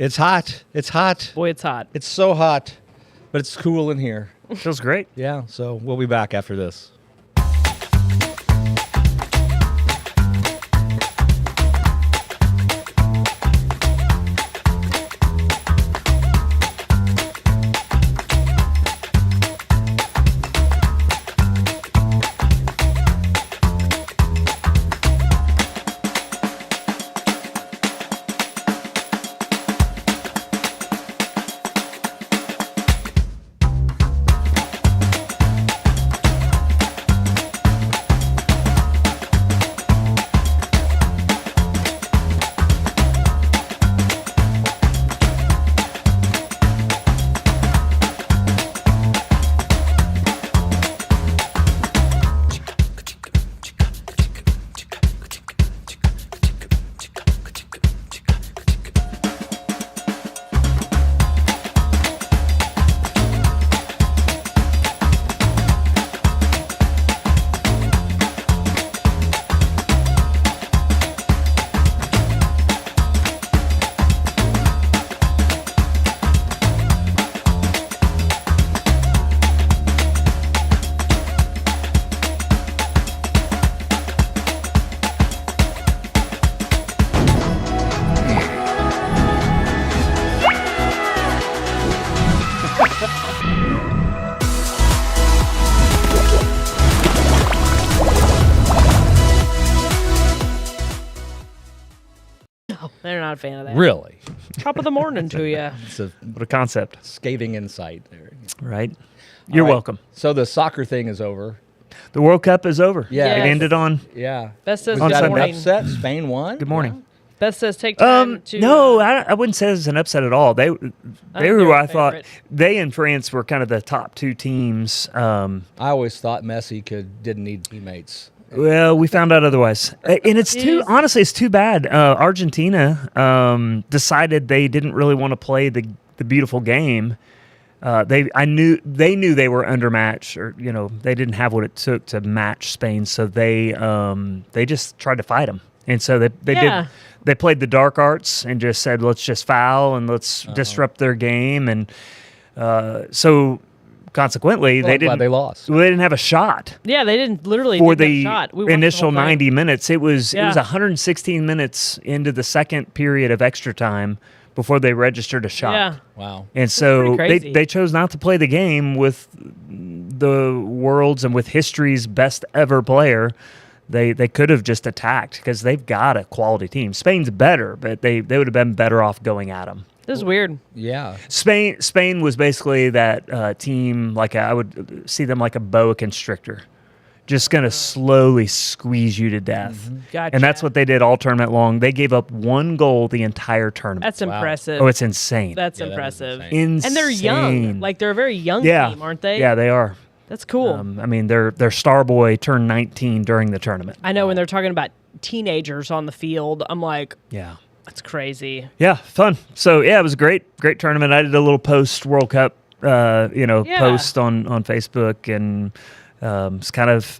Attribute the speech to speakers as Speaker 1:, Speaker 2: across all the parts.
Speaker 1: It's hot. It's hot.
Speaker 2: Boy, it's hot.
Speaker 1: It's so hot, but it's cool in here.
Speaker 3: Feels great.
Speaker 1: Yeah, so we'll be back after this.
Speaker 2: They're not a fan of that.
Speaker 1: Really?
Speaker 2: Top of the morning to you.
Speaker 1: It's a
Speaker 3: What a concept,
Speaker 1: scathing insight there.
Speaker 3: right? You're
Speaker 1: All right.
Speaker 3: welcome.
Speaker 1: So the soccer thing is over.
Speaker 3: The World Cup is over.
Speaker 1: Yeah.
Speaker 3: It
Speaker 2: Yes.
Speaker 3: ended on.
Speaker 1: Yeah.
Speaker 2: Beth says
Speaker 1: Was
Speaker 3: On
Speaker 2: good
Speaker 1: that an
Speaker 3: Sunday.
Speaker 2: morning.
Speaker 1: upset? Spain won?
Speaker 3: Good morning.
Speaker 2: Beth says take time to.
Speaker 3: No, I wouldn't say it's an upset at all. They
Speaker 2: think
Speaker 3: were
Speaker 2: they're
Speaker 3: who
Speaker 2: a
Speaker 3: I thought.
Speaker 2: favorite.
Speaker 3: They and France were kind of the top two teams.
Speaker 1: I always thought Messi didn't need teammates.
Speaker 3: Well, we found out otherwise, and it's too honestly, it's too bad. Argentina decided they didn't really want to play the beautiful game. They knew they were undermatched, or they didn't have what it took to match Spain, so they just tried to fight them, and so they played the dark arts and just said, let's just foul and let's disrupt their game, and so consequently
Speaker 1: Well, I'm glad they lost.
Speaker 3: Well, they didn't have a shot
Speaker 2: Yeah, they didn't literally
Speaker 3: for
Speaker 2: take
Speaker 3: the
Speaker 2: that shot. We watched the
Speaker 3: initial
Speaker 2: whole thing.
Speaker 3: 90 minutes. It was
Speaker 2: Yeah.
Speaker 3: 116 minutes into the second period of extra time before they registered a shot.
Speaker 2: Yeah.
Speaker 1: Wow.
Speaker 3: And so
Speaker 2: pretty crazy.
Speaker 3: they chose not to play the game with the world's and with history's best ever player. They could have just attacked because they've got a quality team. Spain's better, but they would have been better off going at them.
Speaker 2: This is weird.
Speaker 1: Yeah.
Speaker 3: Spain was basically that team, I would see them like a boa constrictor, just going to slowly squeeze you to death.
Speaker 2: Gotcha.
Speaker 3: And that's what they did all tournament long. They gave up one goal the entire tournament.
Speaker 2: That's impressive.
Speaker 3: Oh, it's insane.
Speaker 2: That's
Speaker 1: Yeah, that is
Speaker 2: impressive.
Speaker 1: insane.
Speaker 3: insane.
Speaker 2: And they're young. Like they're a very young
Speaker 3: yeah.
Speaker 2: team, aren't they?
Speaker 3: Yeah, they are.
Speaker 2: That's cool.
Speaker 3: I mean, their star boy turned 19 during the tournament.
Speaker 2: I know when they're talking about teenagers on the field, I'm like,
Speaker 3: Yeah.
Speaker 2: that's crazy.
Speaker 3: Yeah, fun. So yeah, it was a great tournament. I did a little post World Cup, post on Facebook, and it's kind of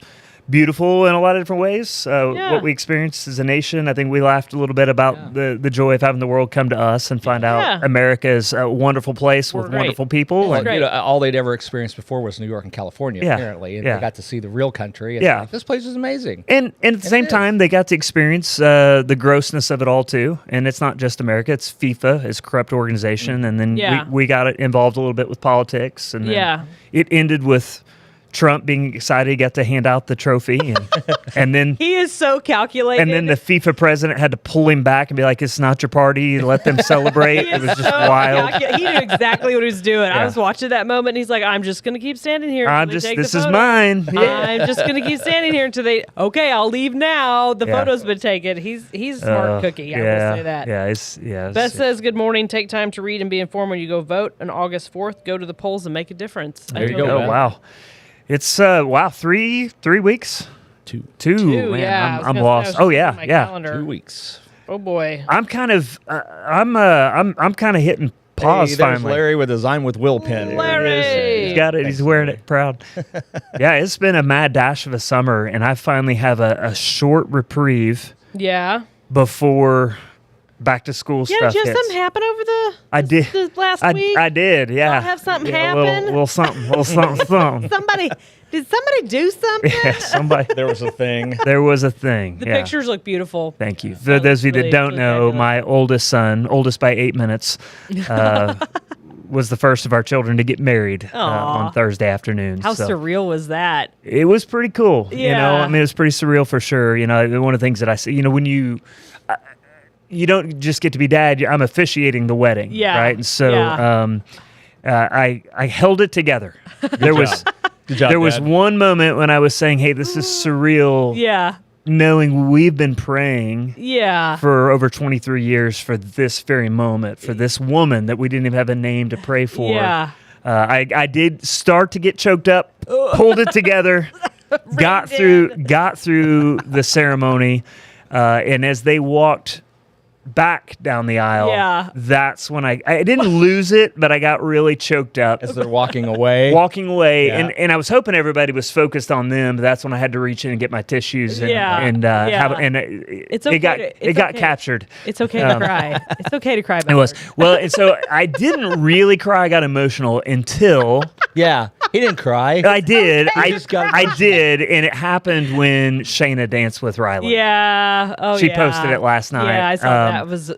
Speaker 3: beautiful in a lot of different ways. What we experienced as a nation. I think we laughed a little bit about the joy of having the world come to us and find out America is a wonderful place with
Speaker 2: great.
Speaker 3: wonderful people.
Speaker 2: It's
Speaker 3: And
Speaker 2: great.
Speaker 1: All they'd ever experienced before was New York and California,
Speaker 3: Yeah.
Speaker 1: apparently. And
Speaker 3: Yeah.
Speaker 1: they got to see the real country. And
Speaker 3: Yeah.
Speaker 1: like, this place is amazing.
Speaker 3: And at the same time, they got to experience the grossness of it all too. And it's not just America; it's FIFA, it's a corrupt organization. And then we got involved a little bit with politics. And then it ended with Trump being excited he got to hand out the trophy, and then
Speaker 2: He is so calculated.
Speaker 3: and then the FIFA president had to pull him back and be like, "It's not your party. Let them celebrate." It was just
Speaker 2: So
Speaker 3: wild.
Speaker 2: He knew exactly what he was doing. I
Speaker 3: Yeah.
Speaker 2: was watching that moment, and he's like, "I'm just gonna keep standing here. until they take
Speaker 3: This
Speaker 2: the
Speaker 3: is
Speaker 2: photo.
Speaker 3: mine.
Speaker 2: I'm just gonna keep standing here until they. Okay, I'll leave now. The
Speaker 3: Yeah.
Speaker 2: photo's been taken. He's a smart cookie. I will say that.
Speaker 3: Yeah.
Speaker 2: Beth says, "Good morning. Take time to read and be informed when you go vote on August 4th. Go to the polls and make a difference."
Speaker 1: There you
Speaker 2: totally
Speaker 1: go,
Speaker 3: Oh
Speaker 1: Beth.
Speaker 3: wow, it's 3 weeks.
Speaker 1: Two
Speaker 3: Two. Man,
Speaker 2: yeah, I was
Speaker 3: I'm
Speaker 2: gonna say, I was
Speaker 3: lost.
Speaker 2: just
Speaker 3: Oh
Speaker 2: looking
Speaker 3: yeah,
Speaker 2: at my
Speaker 3: yeah.
Speaker 2: calendar.
Speaker 1: weeks.
Speaker 2: Oh boy.
Speaker 3: I'm kind of I'm kind of hitting pause
Speaker 1: Hey, there's
Speaker 3: finally.
Speaker 1: Larry with his I'm with Will pin.
Speaker 2: Larry!
Speaker 3: He's got it. He's wearing it proud. Yeah, it's been a mad dash of a summer, and I finally have a short reprieve
Speaker 2: Yeah.
Speaker 3: before back to school
Speaker 2: Yeah,
Speaker 3: stuff
Speaker 2: did you have
Speaker 3: hits.
Speaker 2: something happen over
Speaker 3: I did.
Speaker 2: the last week?
Speaker 3: I did, yeah.
Speaker 2: Y'all have something
Speaker 3: Yeah,
Speaker 2: happen?
Speaker 3: little something, something.
Speaker 2: Did somebody do something?
Speaker 3: Yeah, somebody.
Speaker 1: There was a thing.
Speaker 3: There was a thing.
Speaker 2: The
Speaker 3: yeah.
Speaker 2: pictures look beautiful.
Speaker 3: Thank you. For
Speaker 2: That
Speaker 3: those of you
Speaker 2: looks
Speaker 3: that don't
Speaker 2: really
Speaker 3: know,
Speaker 2: fabulous.
Speaker 3: my oldest son, oldest by 8 minutes, was the first of our children to get married on
Speaker 2: Aw.
Speaker 3: Thursday afternoon.
Speaker 2: How
Speaker 3: so
Speaker 2: surreal was that?
Speaker 3: it was pretty cool. You know,
Speaker 2: Yeah.
Speaker 3: I mean, it was pretty surreal for sure. You know, one of the things that I see, you know, when you don't just get to be dad, I'm officiating the wedding.
Speaker 2: Yeah.
Speaker 3: Right. And so
Speaker 2: Yeah.
Speaker 3: I held it together. There was.
Speaker 1: Good job,
Speaker 3: There was
Speaker 1: Dad.
Speaker 3: one moment when I was saying, "Hey, this is surreal."
Speaker 2: Yeah.
Speaker 3: Knowing we've been praying
Speaker 2: Yeah.
Speaker 3: for over 23 years for this very moment, for this woman that we didn't even have a name to pray for.
Speaker 2: Yeah.
Speaker 3: I did start to get choked up, pulled it together, got through the ceremony, and as they walked back down the aisle,
Speaker 2: Yeah.
Speaker 3: that's when I didn't lose it, but I got really choked up.
Speaker 1: As they're walking away.
Speaker 3: Walking away,
Speaker 1: Yeah.
Speaker 3: and I was hoping everybody was focused on them. But that's when I had to reach in and get my tissues, and
Speaker 2: Yeah.
Speaker 3: and
Speaker 2: Yeah.
Speaker 3: have, and
Speaker 2: It's
Speaker 3: it got
Speaker 2: okay to-
Speaker 3: it got
Speaker 2: okay.
Speaker 3: captured.
Speaker 2: It's okay to cry. It's okay to cry about
Speaker 3: It was well, and so I didn't really cry. I got emotional until
Speaker 1: Yeah. He didn't cry.
Speaker 3: I did. I
Speaker 1: just got
Speaker 3: I did, and it happened when Shayna danced with Riley.
Speaker 2: Yeah. Oh,
Speaker 3: She
Speaker 2: yeah.
Speaker 3: posted it last night.
Speaker 2: Yeah, I saw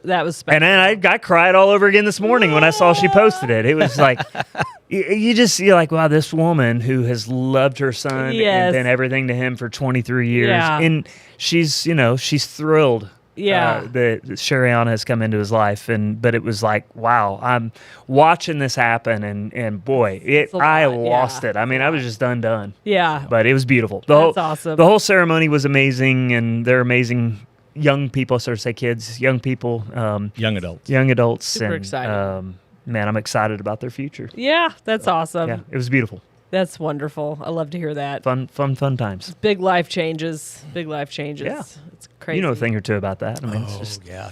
Speaker 2: that was special.
Speaker 3: And then I cried all over again this morning when I saw she posted it. It was like, you're like, wow, this woman who has loved her son
Speaker 2: Yes.
Speaker 3: and been everything to him for 23 years.
Speaker 2: Yeah.
Speaker 3: And she's thrilled.
Speaker 2: Yeah.
Speaker 3: That Shariana has come into his life. But it was like, wow, I'm watching this happen. And boy,
Speaker 2: It's a
Speaker 3: I
Speaker 2: lot,
Speaker 3: lost
Speaker 2: yeah.
Speaker 3: it. I mean, I was just undone.
Speaker 2: Yeah.
Speaker 3: But it was beautiful.
Speaker 2: That's awesome.
Speaker 3: The whole ceremony was amazing. And they're amazing young people, sort of say kids, young people.
Speaker 1: Young adults.
Speaker 3: Young adults.
Speaker 2: Super
Speaker 3: and,
Speaker 2: excited.
Speaker 3: Man, I'm excited about their future.
Speaker 2: Yeah, that's awesome.
Speaker 3: Yeah, it was beautiful.
Speaker 2: That's wonderful. I love to hear that.
Speaker 3: Fun times.
Speaker 2: Big life changes. Big life changes.
Speaker 3: Yeah.
Speaker 2: It's crazy.
Speaker 3: You know a thing or two about that. I mean, it's just
Speaker 1: yeah.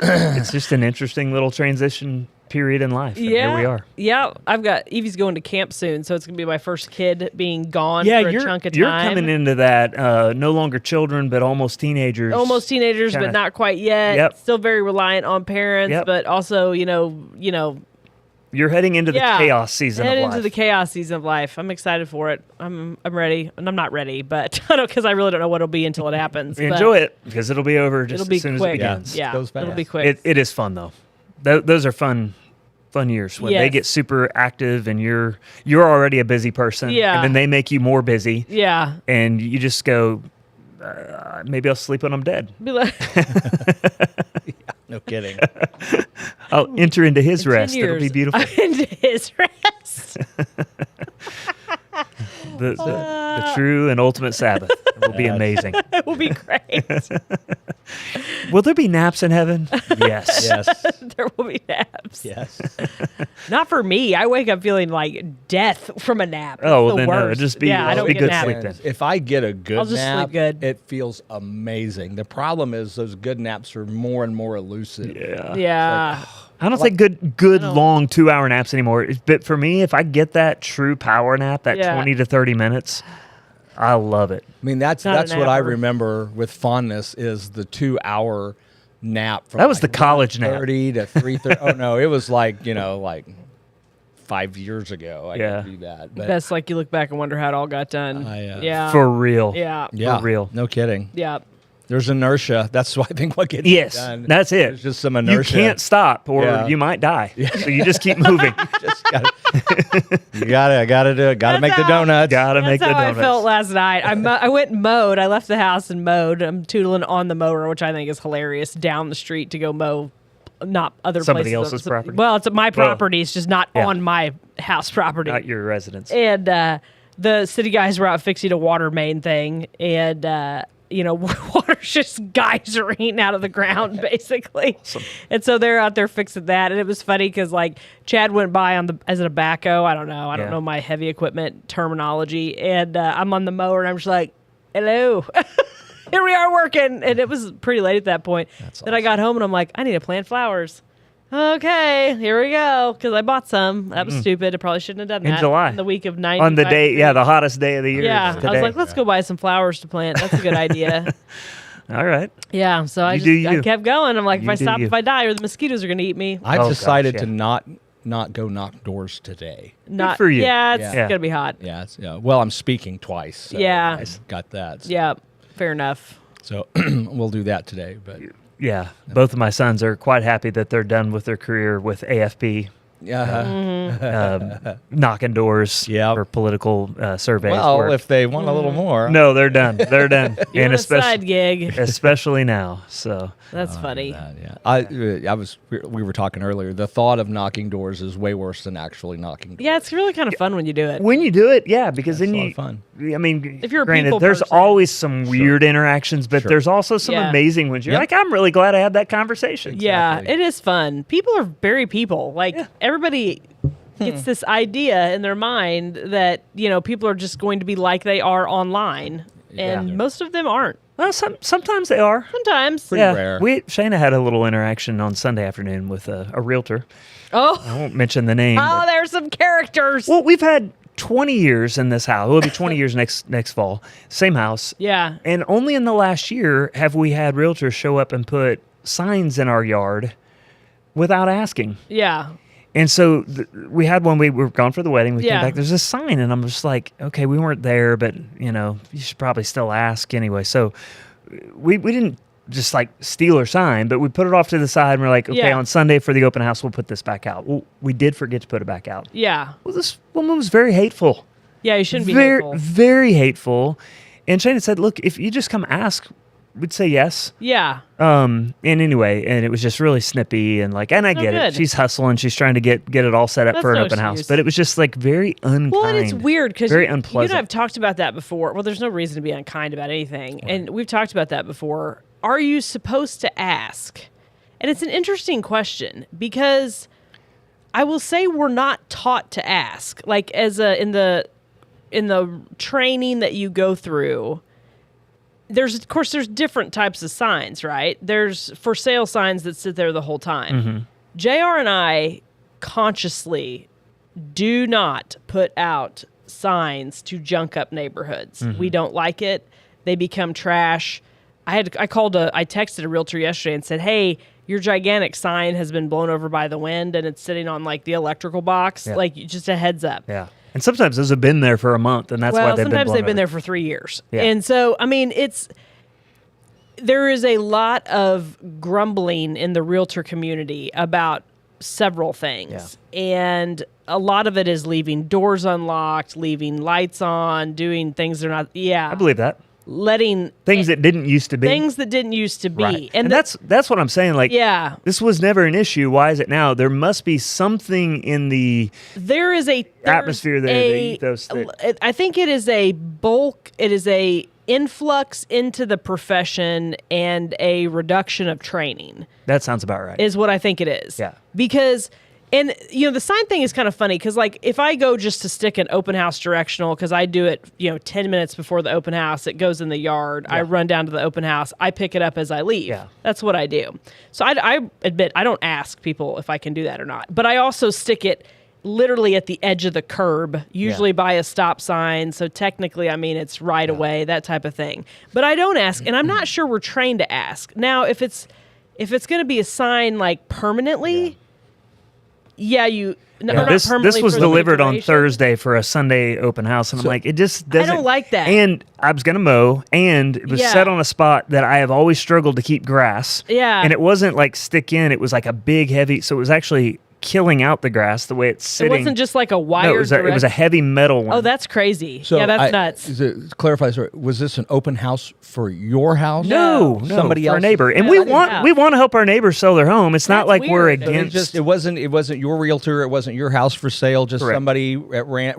Speaker 3: it's just an interesting little transition period in life. And
Speaker 2: Yeah.
Speaker 3: here we are.
Speaker 2: Yeah, I've got Evie's going to camp soon, so it's gonna be my first kid being gone
Speaker 3: Yeah,
Speaker 2: for a
Speaker 3: you're
Speaker 2: chunk of
Speaker 3: you're
Speaker 2: time.
Speaker 3: coming into that no longer children but almost teenagers.
Speaker 2: Almost teenagers,
Speaker 3: kinda-
Speaker 2: but not quite yet.
Speaker 3: Yep.
Speaker 2: Still very reliant on parents,
Speaker 3: Yep.
Speaker 2: but also,
Speaker 3: You're heading into the
Speaker 2: yeah,
Speaker 3: chaos season
Speaker 2: head
Speaker 3: of
Speaker 2: into
Speaker 3: life.
Speaker 2: the chaos season of life. I'm excited for it. I'm ready, and I'm not ready, but I don't because I really don't know what it'll be until it happens. but
Speaker 3: Enjoy it because it'll be over just
Speaker 2: It'll be
Speaker 3: as soon
Speaker 2: quick.
Speaker 3: as it begins.
Speaker 2: Yeah,
Speaker 1: Goes
Speaker 2: it'll
Speaker 1: fast.
Speaker 2: be quick.
Speaker 3: It is fun though. Those are fun years when they
Speaker 2: Yes.
Speaker 3: get super active and you're already a busy person.
Speaker 2: Yeah.
Speaker 3: And then they make you more busy.
Speaker 2: yeah.
Speaker 3: And you just go, maybe I'll sleep when I'm dead.
Speaker 2: Be like,
Speaker 1: No kidding.
Speaker 3: I'll enter into his
Speaker 2: 10
Speaker 3: rest. It'll be
Speaker 2: years,
Speaker 3: beautiful.
Speaker 2: into his rest.
Speaker 3: The true and ultimate Sabbath. It will be amazing.
Speaker 2: It will be great.
Speaker 3: Will there be naps in heaven? Yes.
Speaker 1: Yes.
Speaker 2: There will be naps.
Speaker 1: Yes.
Speaker 2: Not for me. I wake up feeling like death from a nap.
Speaker 3: Oh,
Speaker 2: It's the
Speaker 3: well, then no,
Speaker 2: worst.
Speaker 3: just be-
Speaker 2: yeah. I
Speaker 3: just
Speaker 2: don't
Speaker 3: be
Speaker 2: get
Speaker 3: good
Speaker 2: naps.
Speaker 3: sleep then.
Speaker 1: If I get a good
Speaker 2: I'll just
Speaker 1: nap,
Speaker 2: sleep good.
Speaker 1: it feels amazing. The problem is those good naps are more and more elusive.
Speaker 3: Yeah.
Speaker 2: Yeah.
Speaker 3: I don't think good long 2-hour naps anymore. But for me, if I get that true power nap, that
Speaker 2: Yeah.
Speaker 3: 20 to 30 minutes, I love it.
Speaker 1: I mean, that's
Speaker 2: Not a
Speaker 1: what I
Speaker 2: napper.
Speaker 1: remember with fondness is the 2-hour nap. From
Speaker 3: That was the college nap.
Speaker 1: 30 to 3:30. Oh no, it was like 5 years ago. I
Speaker 3: Yeah.
Speaker 1: could do that. But
Speaker 2: That's like you look back and wonder how it all got done. Yeah.
Speaker 3: For real.
Speaker 2: yeah.
Speaker 1: yeah,
Speaker 3: for real.
Speaker 1: No kidding.
Speaker 2: Yeah.
Speaker 1: There's inertia. That's why I think what gets
Speaker 3: Yes,
Speaker 1: done.
Speaker 3: that's it.
Speaker 1: There's just some
Speaker 3: You
Speaker 1: inertia.
Speaker 3: can't stop or
Speaker 1: Yeah.
Speaker 3: you might die. So you just keep moving.
Speaker 1: Just gotta, I gotta do it. Gotta
Speaker 2: That's
Speaker 1: make the
Speaker 2: how-
Speaker 1: donuts.
Speaker 3: Gotta make
Speaker 2: That's
Speaker 3: the
Speaker 2: how
Speaker 3: donuts.
Speaker 2: I felt last night. I went and mowed. I left the house and mowed. I'm tootling on the mower, which I think is hilarious, down the street to go mow not other
Speaker 3: Somebody
Speaker 2: places.
Speaker 3: else's property?
Speaker 2: Well, it's my property. It's just not
Speaker 3: yeah.
Speaker 2: on my house property.
Speaker 3: Not your residence.
Speaker 2: And the city guys were out fixing a water main thing, and water's just geysering out of the ground, basically. And so they're out there fixing that, and it was funny because Chad went by as a backhoe. I don't know
Speaker 3: Yeah.
Speaker 2: my heavy equipment terminology, and I'm on the mower, and I'm just like, hello. Here we are working, and it was pretty late at that point. Then I got home, and I'm like, I need to plant flowers. Okay, here we go. Because I bought some. That was stupid. I probably shouldn't have done
Speaker 3: In
Speaker 2: that.
Speaker 3: July.
Speaker 2: On the week of 90.
Speaker 3: On the day, the hottest day of the year.
Speaker 2: Yeah,
Speaker 3: is
Speaker 2: I
Speaker 3: today.
Speaker 2: was like, let's go buy some flowers to plant. That's a good idea.
Speaker 3: All right.
Speaker 2: Yeah, so I kept going. I'm like, if I stop, if I die, or the mosquitoes are going to eat me.
Speaker 1: I've decided to not go knock doors today.
Speaker 2: Not
Speaker 3: Good for you.
Speaker 2: Yeah, it's going to be hot.
Speaker 1: Yeah, well, I'm speaking twice. So
Speaker 2: Yeah.
Speaker 1: I got that. So.
Speaker 2: Yeah, fair enough.
Speaker 1: So we'll do that today. But
Speaker 3: yeah, both of my sons are quite happy that they're done with their career with AFP.
Speaker 1: Yeah,
Speaker 3: knocking doors
Speaker 1: Yep.
Speaker 3: for political surveys.
Speaker 1: well, if they want a little more,
Speaker 3: no, they're done. They're done,
Speaker 2: You want a side gig.
Speaker 3: especially now. So
Speaker 2: That's funny.
Speaker 1: yeah. We were talking earlier. The thought of knocking doors is way worse than actually knocking doors.
Speaker 2: Yeah, it's really kind of fun when you do it.
Speaker 3: when you do it, yeah, because
Speaker 1: It's
Speaker 3: then
Speaker 1: a lot
Speaker 3: you.
Speaker 1: of fun.
Speaker 3: I mean,
Speaker 2: If you're a
Speaker 3: granted,
Speaker 2: people
Speaker 3: there's
Speaker 2: person.
Speaker 3: always some weird interactions, but there's also some
Speaker 2: Yeah.
Speaker 3: amazing ones. You're
Speaker 1: Yep.
Speaker 3: like, I'm really glad I had that conversation.
Speaker 2: Yeah,
Speaker 1: Exactly.
Speaker 2: it is fun. People are very people. Like everybody gets this idea in their mind that, people are just going to be like they are online. And
Speaker 1: Yeah.
Speaker 2: most of them aren't.
Speaker 3: Well, sometimes they are.
Speaker 2: Sometimes.
Speaker 1: Pretty rare.
Speaker 3: Shayna had a little interaction on Sunday afternoon with a realtor.
Speaker 2: Oh,
Speaker 3: I won't mention the name. but-
Speaker 2: there's some characters.
Speaker 3: Well, we've had 20 years in this house. It'll be 20 years next fall. Same house.
Speaker 2: Yeah.
Speaker 3: And only in the last year have we had realtors show up and put signs in our yard without asking.
Speaker 2: Yeah.
Speaker 3: And so we had one. We were gone for the wedding. We
Speaker 2: Yeah.
Speaker 3: came back. There's a sign, and I'm just like, okay, we weren't there, but you should probably still ask anyway. So we didn't just like steal her sign, but we put it off to the side, and we're like, okay,
Speaker 2: Yeah.
Speaker 3: on Sunday for the open house, we'll put this back out. Well, we did forget to put it back out.
Speaker 2: Yeah.
Speaker 3: Well, this woman was very hateful.
Speaker 2: Yeah, you shouldn't be
Speaker 3: very,
Speaker 2: hateful.
Speaker 3: very hateful. And Shayna said, look, if you just come ask, we'd say yes.
Speaker 2: Yeah.
Speaker 3: And anyway, and it was just really snippy and like, and I get
Speaker 2: good.
Speaker 3: it. She's hustling. She's trying to get it all set up
Speaker 2: That's
Speaker 3: for an
Speaker 2: no
Speaker 3: open house.
Speaker 2: excuse.
Speaker 3: But it was just like very unkind.
Speaker 2: Well, and it's weird because
Speaker 3: very
Speaker 2: you and
Speaker 3: unpleasant.
Speaker 2: I have talked about that before. Well, there's no reason to be unkind about anything. And we've talked about that before. Are you supposed to ask? And it's an interesting question because I will say we're not taught to ask. Like in the training that you go through, there's different types of signs, right? There's for sale signs that sit there the whole time. JR and I consciously do not put out signs to junk up neighborhoods. We don't like it. They become trash. I texted a realtor yesterday and said, hey, your gigantic sign has been blown over by the wind and it's sitting on like the electrical box.
Speaker 3: Yeah.
Speaker 2: Like just a heads up.
Speaker 3: Yeah. And sometimes those have been there for a month, and that's why they've
Speaker 2: sometimes
Speaker 3: been
Speaker 2: they've been
Speaker 3: blown
Speaker 2: there
Speaker 3: over.
Speaker 2: for 3 years.
Speaker 3: Yeah.
Speaker 2: And so, I mean, there is a lot of grumbling in the realtor community about several things. And a lot of it is leaving doors unlocked, leaving lights on, doing things they're not. Yeah.
Speaker 3: I believe that.
Speaker 2: Letting
Speaker 3: Things that didn't used to be.
Speaker 2: things that didn't used to be.
Speaker 3: Right. And that's what I'm saying. Like,
Speaker 2: yeah.
Speaker 3: this was never an issue. Why is it now? There must be something in the
Speaker 2: There's
Speaker 3: atmosphere there, the ethos that-
Speaker 2: I think it is a bulk. It is a influx into the profession and a reduction of training
Speaker 3: That sounds about right.
Speaker 2: is what I think it is.
Speaker 3: Yeah.
Speaker 2: Because, and the sign thing is kind of funny because like if I go just to stick an open house directional, because I do it, 10 minutes before the open house, it goes in the yard. I run down to the open house. I pick it up as I leave.
Speaker 3: Yeah.
Speaker 2: That's what I do. So I admit I don't ask people if I can do that or not, but I also stick it literally at the edge of the curb, usually by a stop sign. So technically, I mean, it's right away, that type of thing. But I don't ask, and I'm not sure we're trained to ask. Now, if it's going to be a sign like permanently,
Speaker 3: This was delivered on Thursday for a Sunday open house, and I'm like, it just doesn't.
Speaker 2: I don't like that.
Speaker 3: And I was gonna mow, and it was set on a spot that I have always struggled to keep grass.
Speaker 2: Yeah.
Speaker 3: And it wasn't like stick in; it was like a big, heavy. So it was actually killing out the grass the way it's
Speaker 2: It
Speaker 3: sitting.
Speaker 2: wasn't just like a wire.
Speaker 3: No, it was a heavy metal one.
Speaker 2: Oh, that's crazy.
Speaker 1: So
Speaker 2: yeah, that's nuts.
Speaker 1: Clarify, sorry, was this an open house for your house?
Speaker 3: No,
Speaker 1: somebody
Speaker 3: for our
Speaker 1: else's?
Speaker 3: neighbor, and
Speaker 2: Yeah,
Speaker 3: we
Speaker 2: I didn't
Speaker 3: want
Speaker 2: know.
Speaker 3: we want to help our neighbors sell their home. It's not
Speaker 2: That's
Speaker 3: like we're
Speaker 2: weird.
Speaker 1: So
Speaker 3: against.
Speaker 1: it wasn't your realtor. It wasn't your house for sale. Just
Speaker 3: Correct.
Speaker 1: somebody at random.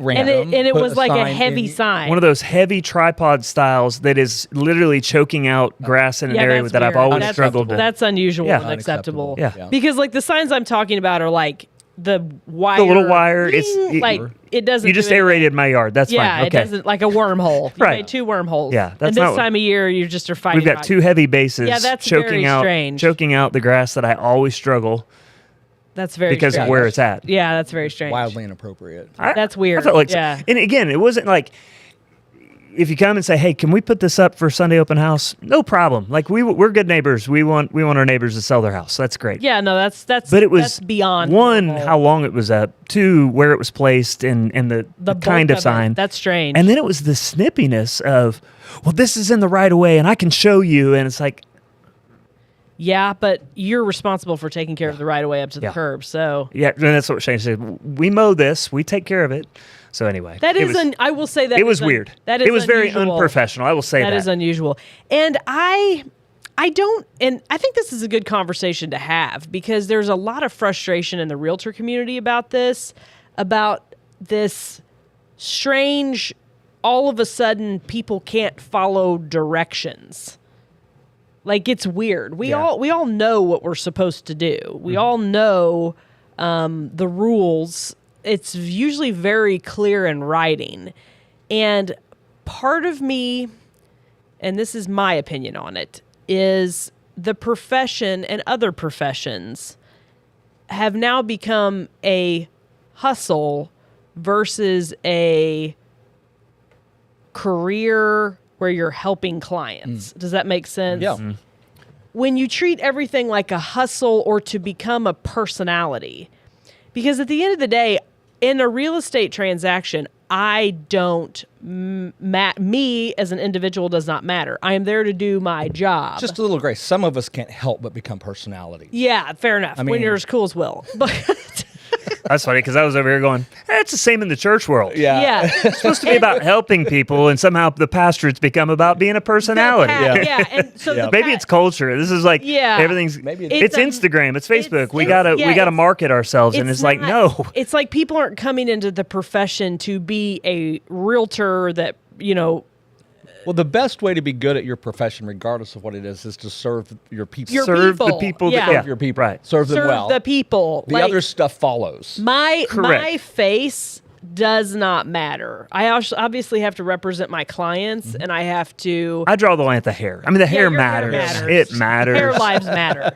Speaker 2: And it
Speaker 1: put
Speaker 2: was like a
Speaker 1: sign
Speaker 2: heavy
Speaker 1: in-
Speaker 2: sign.
Speaker 3: One of those heavy tripod styles that is literally choking out grass in an
Speaker 2: Yeah,
Speaker 3: area
Speaker 2: that's
Speaker 3: that I've
Speaker 2: weird.
Speaker 3: always
Speaker 2: That's-
Speaker 3: struggled with.
Speaker 2: That's unusual
Speaker 3: Yeah.
Speaker 2: and acceptable.
Speaker 3: Yeah.
Speaker 2: Because like the signs I'm talking about are like the wire.
Speaker 3: The little wire,
Speaker 2: ding, like it doesn't.
Speaker 3: You just
Speaker 2: do anything.
Speaker 3: aerated my yard. That's
Speaker 2: Yeah,
Speaker 3: fine. Okay.
Speaker 2: it doesn't like a wormhole. You
Speaker 3: Right.
Speaker 2: made 2 wormholes.
Speaker 3: Yeah, that's
Speaker 2: and
Speaker 3: not
Speaker 2: this
Speaker 3: what-
Speaker 2: time of year you just are fighting.
Speaker 3: We've got
Speaker 2: right.
Speaker 3: 2 heavy bases
Speaker 2: Yeah, that's
Speaker 3: choking
Speaker 2: very
Speaker 3: out
Speaker 2: strange.
Speaker 3: choking out the grass that I always struggle
Speaker 2: That's very
Speaker 3: because
Speaker 2: strange.
Speaker 3: of where it's at.
Speaker 2: Yeah, that's very strange.
Speaker 1: Wildly inappropriate.
Speaker 3: I-
Speaker 2: That's weird.
Speaker 3: I felt like
Speaker 2: Yeah.
Speaker 3: and again, it wasn't like if you come and say, "Hey, can we put this up for Sunday open house?" No problem. Like we're good neighbors. We want our neighbors to sell their house. That's great.
Speaker 2: Yeah, no, that's
Speaker 3: But it was
Speaker 2: that's beyond
Speaker 3: one,
Speaker 2: normal.
Speaker 3: how long it was up, two, where it was placed, and the
Speaker 2: bulk
Speaker 3: kind of
Speaker 2: it.
Speaker 3: sign.
Speaker 2: That's strange.
Speaker 3: And then it was the snippiness of, well, this is in the right of way, and I can show you. And it's like,
Speaker 2: yeah, but you're responsible for taking care of the right of way up to the
Speaker 3: Yeah.
Speaker 2: curb. So
Speaker 3: yeah, and that's what Shane said. We mow this, we take care of it. So anyway,
Speaker 2: that
Speaker 3: it
Speaker 2: is,
Speaker 3: was,
Speaker 2: I will say that
Speaker 3: it was
Speaker 2: is
Speaker 3: weird.
Speaker 2: That is
Speaker 3: it was very
Speaker 2: unusual.
Speaker 3: unprofessional. I will say that.
Speaker 2: That is unusual. And I don't, and I think this is a good conversation to have because there's a lot of frustration in the realtor community about this strange, all of a sudden people can't follow directions. Like it's weird. We all know what we're supposed to do. We all know the rules. It's usually very clear in writing. And part of me, and this is my opinion on it, is the profession and other professions have now become a hustle versus a career where you're helping clients. Does that make sense?
Speaker 1: Yeah.
Speaker 2: When you treat everything like a hustle or to become a personality, because at the end of the day, in a real estate transaction, I don't, me as an individual does not matter. I am there to do my job.
Speaker 1: Just a little grace. Some of us can't help but become personalities.
Speaker 2: Yeah, fair enough.
Speaker 1: I
Speaker 2: When
Speaker 1: mean-
Speaker 2: you're as cool as Will. But
Speaker 3: That's funny because I was over here going, it's the same in the church world.
Speaker 2: yeah.
Speaker 3: It's supposed to be about helping people, and somehow the pastorate's become about being a personality.
Speaker 2: Yeah. And so the
Speaker 3: Maybe it's culture. This is like
Speaker 2: Yeah.
Speaker 3: everything's.
Speaker 1: Maybe
Speaker 3: it's
Speaker 2: it's
Speaker 3: Instagram. It's Facebook.
Speaker 2: it's-
Speaker 3: we gotta
Speaker 2: it's-
Speaker 3: market ourselves, and it's like
Speaker 2: not-
Speaker 3: no.
Speaker 2: It's like people aren't coming into the profession to be a realtor that,
Speaker 1: Well, the best way to be good at your profession, regardless of what it is to serve your people.
Speaker 2: Your
Speaker 3: Serve the
Speaker 2: people.
Speaker 3: people.
Speaker 2: Yeah.
Speaker 3: That,
Speaker 1: Serve your people.
Speaker 3: Right.
Speaker 1: Serve them
Speaker 2: serve
Speaker 1: well.
Speaker 2: the people.
Speaker 1: The
Speaker 2: Like,
Speaker 1: other stuff follows.
Speaker 2: my
Speaker 3: Correct.
Speaker 2: face does not matter. I obviously have to represent my clients, and I have to.
Speaker 3: I draw the line at the hair. I mean, the hair
Speaker 2: your hair
Speaker 3: matters.
Speaker 2: matters.
Speaker 3: It matters.
Speaker 2: Hair lives matter.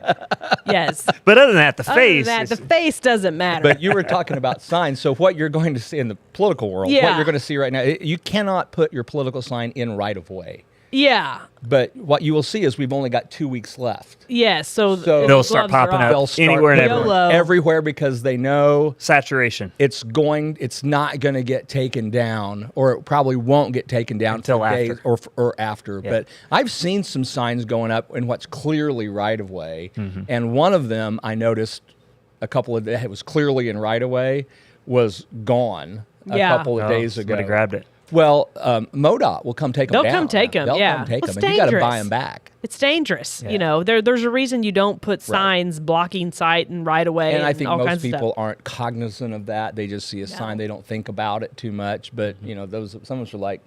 Speaker 2: Yes.
Speaker 3: But other than that, the
Speaker 2: Other than
Speaker 3: face.
Speaker 2: that,
Speaker 3: is-
Speaker 2: the face doesn't matter.
Speaker 1: But you were talking about signs. So what you're going to see in the political world, what
Speaker 2: Yeah.
Speaker 1: you're going to see right now, you cannot put your political sign in right of way.
Speaker 2: yeah.
Speaker 1: But what you will see is we've only got 2 weeks left.
Speaker 2: Yes. So
Speaker 1: So-
Speaker 3: They'll start
Speaker 2: gloves are
Speaker 3: popping
Speaker 2: off.
Speaker 3: up.
Speaker 1: They'll start
Speaker 3: Anywhere and
Speaker 1: putting
Speaker 3: everywhere.
Speaker 2: YOLO.
Speaker 1: everywhere because they know
Speaker 3: Saturation.
Speaker 1: it's not going to get taken down, or it probably won't get taken down
Speaker 3: Until
Speaker 1: for
Speaker 3: after.
Speaker 1: days or after.
Speaker 3: Yeah.
Speaker 1: But I've seen some signs going up in what's clearly right of way, and one of them I noticed a couple of days, it was clearly in right of way, was gone a
Speaker 2: Yeah.
Speaker 1: couple of days ago.
Speaker 3: Somebody grabbed it.
Speaker 1: Well, MoDOT will come take them
Speaker 2: They'll
Speaker 1: down.
Speaker 2: come take 'em,
Speaker 1: They'll
Speaker 2: yeah.
Speaker 1: come take
Speaker 2: Well,
Speaker 1: them,
Speaker 2: it's
Speaker 1: and you got to buy
Speaker 2: dangerous.
Speaker 1: them back.
Speaker 2: It's dangerous.
Speaker 3: Yeah.
Speaker 2: There's a reason you don't put signs blocking sight and right away.
Speaker 1: And I think
Speaker 2: all
Speaker 1: most
Speaker 2: kinds
Speaker 1: people
Speaker 2: of stuff.
Speaker 1: aren't cognizant of that. They just see a sign. They don't think about it too much. But, some of us are like,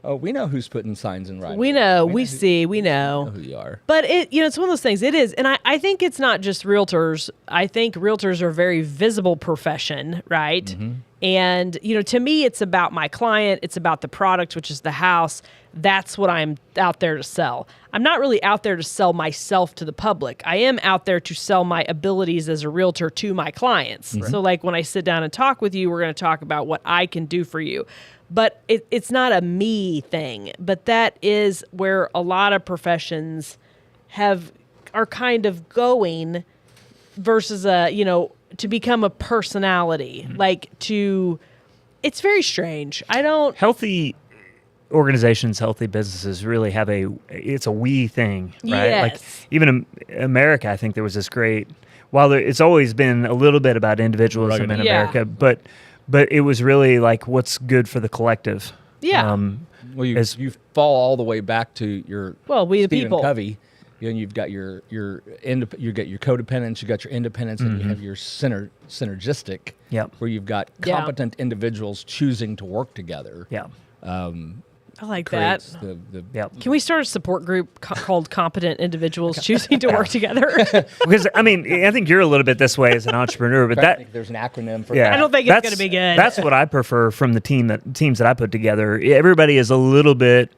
Speaker 1: oh, we know who's putting signs in right.
Speaker 2: We know, we see, we know.
Speaker 1: who you are.
Speaker 2: But it's one of those things. It is, and I think it's not just realtors. I think realtors are a very visible profession, right?
Speaker 1: Mm-hmm.
Speaker 2: And to me, it's about my client. It's about the product, which is the house. That's what I'm out there to sell. I'm not really out there to sell myself to the public. I am out there to sell my abilities as a realtor to my clients. So, like when I sit down and talk with you, we're going to talk about what I can do for you. But it's not a me thing. But that is where a lot of professions are kind of going versus to become a personality. It's very strange.
Speaker 3: Healthy organizations, healthy businesses really have it's a we thing, right?
Speaker 2: Yes.
Speaker 3: Like even in America, I think there was this great, it's always been a little bit about individualism in
Speaker 2: Yeah.
Speaker 3: America, but it was really like what's good for the collective.
Speaker 2: Yeah.
Speaker 1: Well, you fall all the way back to your
Speaker 2: We the
Speaker 1: Stephen
Speaker 2: people.
Speaker 1: Covey. And you've got you get your codependence, you got your independence, and you have your synergistic,
Speaker 3: Yep.
Speaker 1: where you've got
Speaker 2: Yeah.
Speaker 1: competent individuals choosing to work together.
Speaker 3: Yeah.
Speaker 2: I like that.
Speaker 1: Creates the
Speaker 3: Yep.
Speaker 2: Can we start a support group called Competent Individuals Choosing to Work Together?
Speaker 3: Because I think you're a little bit this way as an entrepreneur, but
Speaker 1: I
Speaker 3: that
Speaker 1: think there's an acronym for
Speaker 3: yeah,
Speaker 1: that.
Speaker 2: I don't think it's
Speaker 3: that's-
Speaker 2: gonna be good.
Speaker 3: That's what I prefer from the teams that I put together. Everybody is a little bit,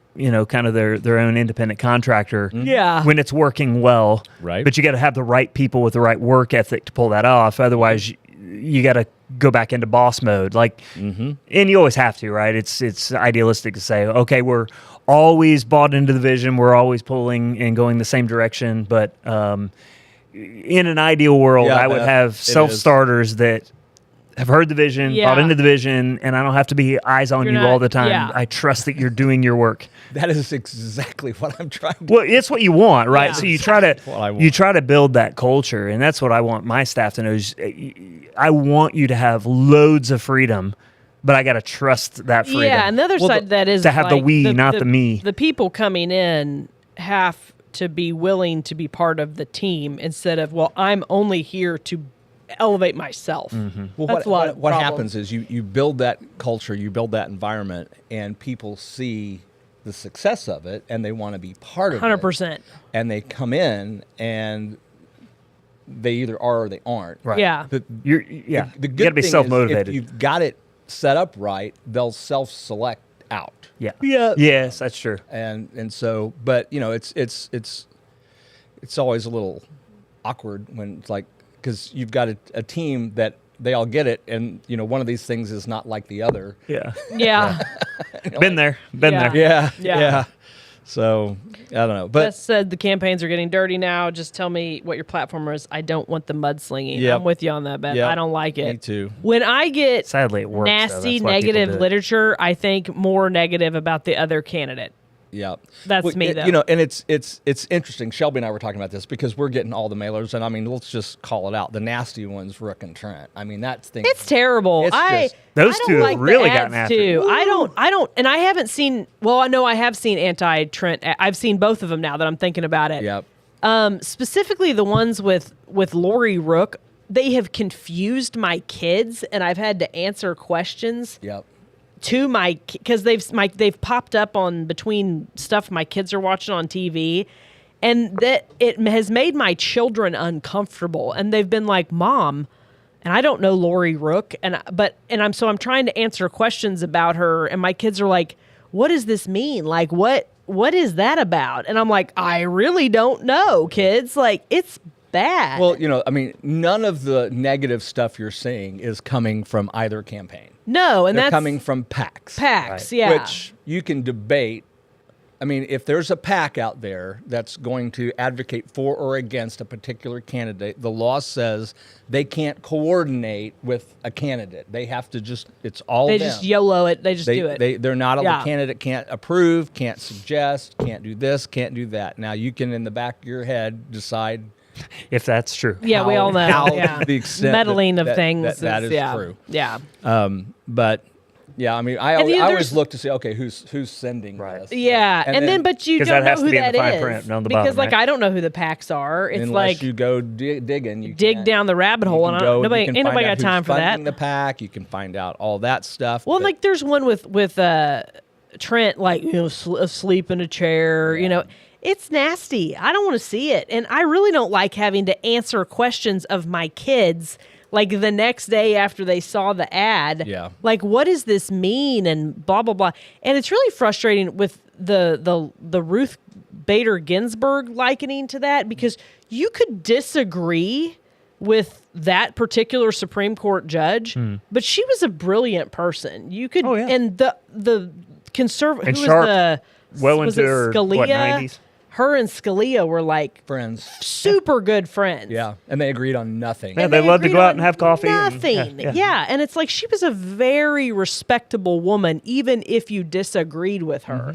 Speaker 3: kind of their own independent contractor.
Speaker 2: Yeah.
Speaker 3: When it's working well,
Speaker 1: Right.
Speaker 3: But you got to have the right people with the right work ethic to pull that off. Otherwise, you got to go back into boss mode. Like, and you always have to, right? It's idealistic to say, okay, we're always bought into the vision. We're always pulling and going the same direction. But in an ideal world, I would have self-starters that have heard the vision, bought into the vision, and I don't have to be eyes on you all the time.
Speaker 2: Yeah.
Speaker 3: I trust that you're doing your work.
Speaker 1: That is exactly what I'm trying to
Speaker 3: Well, it's what you want, right?
Speaker 2: Yeah.
Speaker 3: So you try to build that culture, and that's what I want my staff to know is I want you to have loads of freedom, but I got to trust that freedom.
Speaker 2: Yeah, and the other side of that is
Speaker 3: to have the
Speaker 2: like,
Speaker 3: we, not the me.
Speaker 2: The people coming in have to be willing to be part of the team instead of, well, I'm only here to elevate myself.
Speaker 1: Well,
Speaker 2: That's
Speaker 1: what happens is you build that culture, you build that environment, and people see the success of it, and they want to be part of
Speaker 2: 100%.
Speaker 1: it. And they come in, and they either are or they aren't.
Speaker 2: Right. Yeah.
Speaker 1: The
Speaker 3: You
Speaker 1: good
Speaker 3: got to be
Speaker 1: thing
Speaker 3: self-motivated.
Speaker 1: is if you've got it set up right, they'll self-select out.
Speaker 3: Yeah.
Speaker 2: Yeah.
Speaker 3: Yes, that's true.
Speaker 1: And so, but it's always a little awkward when it's like, because you've got a team that they all get it, and one of these things is not like the other.
Speaker 3: Yeah.
Speaker 2: Yeah.
Speaker 3: Been there.
Speaker 1: Yeah.
Speaker 2: Yeah.
Speaker 1: So I don't know, but
Speaker 2: Beth said the campaigns are getting dirty now. Just tell me what your platform is. I don't want the mudslinging.
Speaker 1: Yep.
Speaker 2: I'm with you on that, Beth.
Speaker 1: Yep.
Speaker 2: I don't like it.
Speaker 1: Me too.
Speaker 2: When I get
Speaker 3: Sadly, it works.
Speaker 2: nasty,
Speaker 3: That's why people
Speaker 2: negative
Speaker 3: do it.
Speaker 2: literature, I think more negative about the other candidate.
Speaker 1: Yeah,
Speaker 2: That's me, though.
Speaker 1: And it's interesting. Shelby and I were talking about this because we're getting all the mailers, and I mean, let's just call it out. The nasty ones, Rook and Trent. I mean, that's thing.
Speaker 2: It's terrible.
Speaker 3: Those
Speaker 2: I don't
Speaker 3: two have
Speaker 2: like the
Speaker 3: really gotten
Speaker 2: ads,
Speaker 3: after
Speaker 2: too.
Speaker 3: it.
Speaker 2: I don't, and I haven't seen. Well, I know I have seen anti-Trent. I've seen both of them now that I'm thinking about it.
Speaker 1: Yep.
Speaker 2: Specifically, the ones with Lori Rook. They have confused my kids, and I've had to answer questions.
Speaker 1: Yep.
Speaker 2: To my, because they've popped up on between stuff my kids are watching on TV, and that it has made my children uncomfortable, and they've been like, "Mom," and I don't know Lori Rook, and I'm trying to answer questions about her, and my kids are like, "What does this mean? Like, what is that about?" And I'm like, "I really don't know, kids. Like, it's bad."
Speaker 1: Well, I mean, none of the negative stuff you're seeing is coming from either campaign.
Speaker 2: No, and
Speaker 1: They're
Speaker 2: that's
Speaker 1: coming from PACs.
Speaker 2: PACs, yeah.
Speaker 1: Which you can debate. I mean, if there's a PAC out there that's going to advocate for or against a particular candidate, the law says they can't coordinate with a candidate. They have to it's all
Speaker 2: they
Speaker 1: them.
Speaker 2: just YOLO it. They just do it.
Speaker 1: They're not,
Speaker 2: Yeah.
Speaker 1: the candidate can't approve, can't suggest, can't do this, can't do that. Now, you can, in the back of your head, decide
Speaker 3: If that's true.
Speaker 2: Yeah, we all know.
Speaker 1: how
Speaker 2: Yeah.
Speaker 1: the extent
Speaker 2: meddling of
Speaker 1: that
Speaker 2: things.
Speaker 1: that is
Speaker 2: yeah.
Speaker 1: true.
Speaker 2: Yeah.
Speaker 1: But yeah, I mean, I
Speaker 2: And
Speaker 1: always
Speaker 2: there's-
Speaker 1: look to see, okay, who's sending
Speaker 3: Right.
Speaker 1: this?
Speaker 2: Yeah, and then but you
Speaker 3: 'Cause
Speaker 2: don't
Speaker 3: that
Speaker 2: know
Speaker 3: has to
Speaker 2: who
Speaker 3: be in the
Speaker 2: that
Speaker 3: fine
Speaker 2: is
Speaker 3: print, not on the
Speaker 2: because
Speaker 3: bottom,
Speaker 2: like
Speaker 3: right?
Speaker 2: I don't know who the PACs are. It's
Speaker 1: Unless
Speaker 2: like
Speaker 1: you go digging, you
Speaker 2: dig
Speaker 1: can't-
Speaker 2: down the rabbit hole,
Speaker 1: you
Speaker 2: and
Speaker 1: can go- you
Speaker 2: ain't
Speaker 1: can
Speaker 2: nobody
Speaker 1: find
Speaker 2: got
Speaker 1: out
Speaker 2: time
Speaker 1: who's
Speaker 2: for that.
Speaker 1: funding the PAC. You can find out all that stuff.
Speaker 2: Well,
Speaker 1: but-
Speaker 2: like there's one with Trent, like asleep in a chair. It's nasty. I don't want to see it, and I really don't like having to answer questions of my kids. Like the next day after they saw the ad,
Speaker 1: Yeah.
Speaker 2: like what does this mean and blah blah blah. And it's really frustrating with the Ruth Bader Ginsburg likening to that because you could disagree with that particular Supreme Court judge, but she was a brilliant person. You could, and the conservative,
Speaker 3: And
Speaker 2: who
Speaker 3: sharp,
Speaker 2: was
Speaker 3: well
Speaker 2: was
Speaker 3: into
Speaker 2: it
Speaker 3: her,
Speaker 2: Scalia?
Speaker 3: 90s?
Speaker 2: Her and Scalia were like
Speaker 1: friends.
Speaker 2: super good friends.
Speaker 1: Yeah, and they agreed on nothing.
Speaker 3: Yeah,
Speaker 2: And
Speaker 3: they love to
Speaker 2: agreed
Speaker 3: go out
Speaker 2: on
Speaker 3: and have coffee.
Speaker 2: Nothing.
Speaker 3: Yeah.
Speaker 2: And it's like she was a very respectable woman, even if you disagreed with her.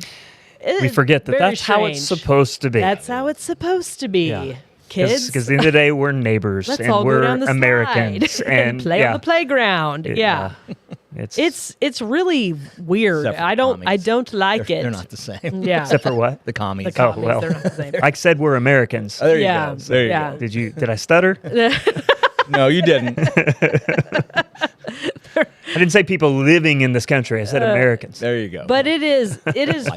Speaker 3: We forget that
Speaker 2: Very
Speaker 3: that's how it's
Speaker 2: strange.
Speaker 3: supposed to be.
Speaker 2: That's how it's supposed to be.
Speaker 3: Yeah.
Speaker 2: Kids.
Speaker 3: Because at the end of the day, we're neighbors
Speaker 2: Let's
Speaker 3: and
Speaker 2: all go
Speaker 3: we're
Speaker 2: down the
Speaker 3: Americans.
Speaker 2: slide
Speaker 3: and
Speaker 2: play on the playground. Yeah. It's really weird.
Speaker 1: Except for
Speaker 2: I
Speaker 1: the commies.
Speaker 2: don't like it.
Speaker 1: They're not the same.
Speaker 2: Yeah.
Speaker 3: Except for what?
Speaker 1: The commies.
Speaker 2: The commies,
Speaker 3: well.
Speaker 2: they're not the same.
Speaker 3: I said we're Americans.
Speaker 1: Oh, there you
Speaker 2: Yeah.
Speaker 1: go. There you
Speaker 2: Yeah.
Speaker 1: go.
Speaker 3: Did I stutter?
Speaker 1: No, you didn't.
Speaker 3: I didn't say people living in this country. I said Americans.
Speaker 1: There you go.
Speaker 2: But it is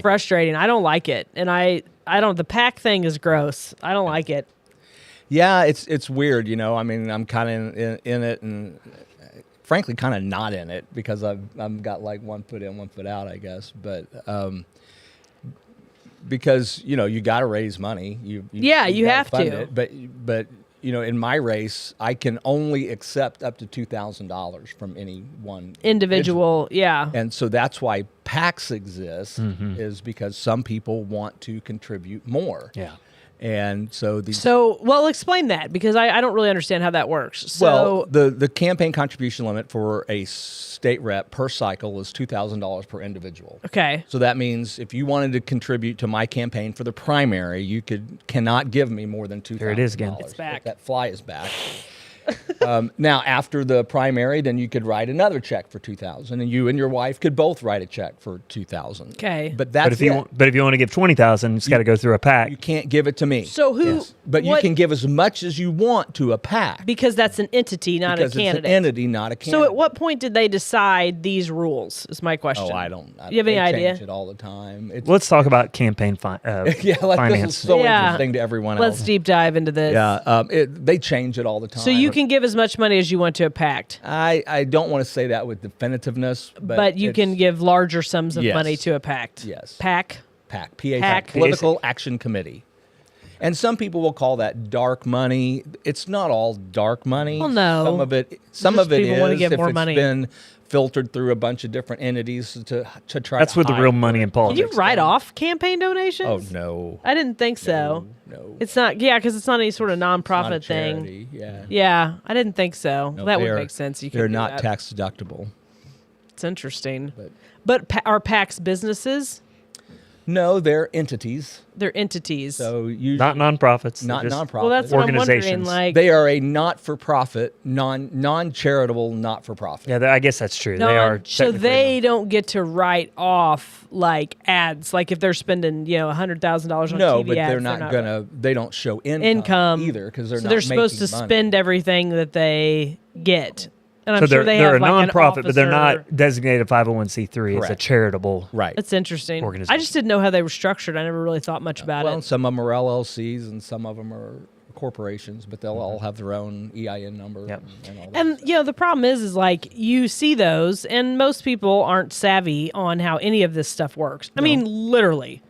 Speaker 2: frustrating. I don't like it. And I don't the pack thing is gross. I don't like it.
Speaker 1: Yeah, it's weird, I mean, I'm kind of in it, and frankly, kind of not in it because I've got like 1 foot in, 1 foot out, I guess. But because you got to raise money, you
Speaker 2: Yeah, you
Speaker 1: gotta
Speaker 2: have
Speaker 1: fund
Speaker 2: to.
Speaker 1: it. But in my race, I can only accept up to $2,000 from any one
Speaker 2: Individual, yeah.
Speaker 1: And so that's why PACs exist, is because some people want to contribute more.
Speaker 3: Yeah.
Speaker 1: And so
Speaker 2: Well, explain that, because I don't really understand how that works. So,
Speaker 1: well, the campaign contribution limit for a state rep per cycle is $2,000 per individual.
Speaker 2: okay.
Speaker 1: So that means if you wanted to contribute to my campaign for the primary, you cannot give me more than $2,000.
Speaker 3: There it is again.
Speaker 2: It's back.
Speaker 1: That fly is back. Now, after the primary, then you could write another check for $2,000, and you and your wife could both write a check for $2,000.
Speaker 2: Okay.
Speaker 1: But that's
Speaker 3: But if you want to give 20,000, it's got to go through a PAC.
Speaker 1: you can't give it to me.
Speaker 2: So who?
Speaker 1: But you
Speaker 2: what-
Speaker 1: can give as much as you want to a PAC
Speaker 2: because that's an entity, not
Speaker 1: because
Speaker 2: a candidate.
Speaker 1: it's an entity, not a candidate.
Speaker 2: So at what point did they decide these rules? Is my question.
Speaker 1: Oh, I don't.
Speaker 2: You have any
Speaker 1: they
Speaker 2: idea?
Speaker 1: Change it all the time. It's,
Speaker 3: Let's talk about campaign
Speaker 1: yeah, like
Speaker 3: finance.
Speaker 1: this is so
Speaker 2: Yeah.
Speaker 1: interesting to everyone
Speaker 2: Let's
Speaker 1: else.
Speaker 2: deep dive into this.
Speaker 1: Yeah, they change it all the time.
Speaker 2: So you can give as much money as you want to a pact,
Speaker 1: I don't want to say that with definitiveness,
Speaker 2: but you can
Speaker 1: it's
Speaker 2: give larger sums of
Speaker 1: Yes.
Speaker 2: money to a pact.
Speaker 1: Yes.
Speaker 2: PAC.
Speaker 1: PAC, PA,
Speaker 2: PAC.
Speaker 1: Political Action Committee. And some people will call that dark money. It's not all dark money.
Speaker 2: Well, no.
Speaker 1: Some
Speaker 2: Just
Speaker 1: of it
Speaker 2: people wanna
Speaker 1: is
Speaker 2: give
Speaker 1: if
Speaker 2: more
Speaker 1: it's
Speaker 2: money.
Speaker 1: been filtered through a bunch of different entities to try.
Speaker 3: That's
Speaker 1: to
Speaker 3: with the
Speaker 1: hide
Speaker 3: real money in
Speaker 2: Can
Speaker 3: politics.
Speaker 2: you write off campaign donations?
Speaker 1: Oh no,
Speaker 2: I didn't think so.
Speaker 1: no.
Speaker 2: It's not. Yeah, because it's not any sort of
Speaker 1: Not a
Speaker 2: nonprofit thing.
Speaker 1: charity, Yeah.
Speaker 2: Yeah, I didn't think so.
Speaker 1: No,
Speaker 2: that would
Speaker 1: they're-
Speaker 2: make sense. You
Speaker 1: They're
Speaker 2: can do
Speaker 1: not
Speaker 2: that.
Speaker 1: tax deductible.
Speaker 2: It's interesting.
Speaker 1: But-
Speaker 2: But are PACs businesses?
Speaker 1: No, they're entities.
Speaker 2: They're entities.
Speaker 1: So you
Speaker 3: Not nonprofits.
Speaker 1: not
Speaker 3: they're just-
Speaker 1: nonprofit.
Speaker 2: well, that's what I'm wondering.
Speaker 3: organizations.
Speaker 2: Like,
Speaker 1: They are a not-for-profit, non-charitable not-for-profit.
Speaker 3: Yeah, I guess that's true.
Speaker 2: no,
Speaker 3: they are.
Speaker 2: so
Speaker 3: technically
Speaker 2: they don't get to write off like ads. Like if they're spending, $100,000 on
Speaker 1: No,
Speaker 2: TV
Speaker 1: but
Speaker 2: ads,
Speaker 1: they're not gonna. They don't show income either because they're
Speaker 2: so
Speaker 1: not.
Speaker 2: they're supposed to
Speaker 1: making money.
Speaker 2: spend everything that they get. And I'm
Speaker 3: So
Speaker 2: sure
Speaker 3: they're
Speaker 2: they have
Speaker 3: a
Speaker 2: like an
Speaker 3: nonprofit, but they're
Speaker 2: officer.
Speaker 3: not designated 501c3. It's a
Speaker 1: Correct.
Speaker 3: charitable.
Speaker 1: Right.
Speaker 2: That's interesting. I
Speaker 3: organization.
Speaker 2: just didn't know how they were structured. I never really thought much about
Speaker 1: Well,
Speaker 2: it.
Speaker 1: some of them are LLCs and some of them are corporations, but they'll all have their own EIN number.
Speaker 3: Yep.
Speaker 1: And all that.
Speaker 2: And the problem is like you see those, and most people aren't savvy on how any of this stuff works. I mean, literally,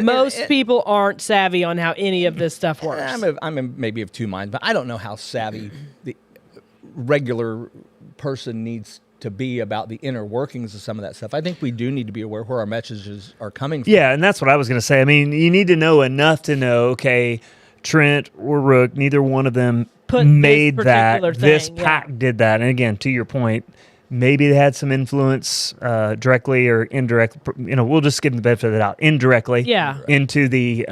Speaker 2: most people aren't savvy on how any of this stuff works.
Speaker 1: I'm maybe of two minds, but I don't know how savvy the regular person needs to be about the inner workings of some of that stuff. I think we do need to be aware where our messages are coming from.
Speaker 3: Yeah, and that's what I was going to say. I mean, you need to know enough to know, okay, Trent or Rook, neither one of them
Speaker 2: Put this
Speaker 3: made that.
Speaker 2: particular
Speaker 3: This
Speaker 2: thing, yeah.
Speaker 3: PAC did that. And again, to your point, maybe they had some influence directly or indirect. We'll just give them the benefit of the doubt, indirectly.
Speaker 2: Yeah.
Speaker 3: Into the